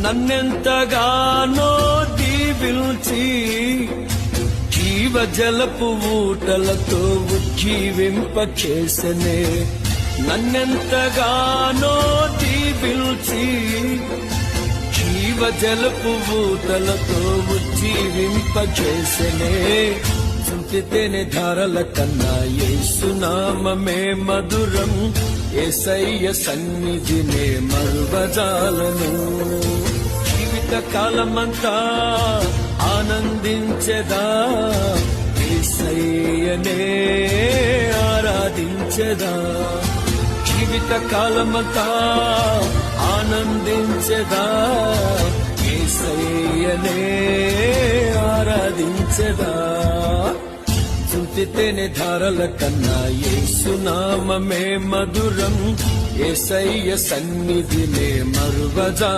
నన్నెంతగానో దీవించి జీవజలపు ఊటలతో ఉజ్జీవింపచేసనే. నన్నెంతగానో దీవించి జీవజలపు ఊటలతో ఉజ్జీవింపచేసనే. చుంటితేనే ధారల కన్నా యేసునామమే మధురం, యేసయ్య సన్నిధినే మరువజాలను. జీవిత కాలమంతా ఆనందించెదా, యేసయ్యనే ఆరాధించెదా. జీవిత కాలమంతా ఆనందించెదా, యేసయ్యనే ఆరాధించెదా. చుంటితేనే ధారల కన్నా యేసునామమే మధురం, యేసయ్య సన్నిధినే మరువజా.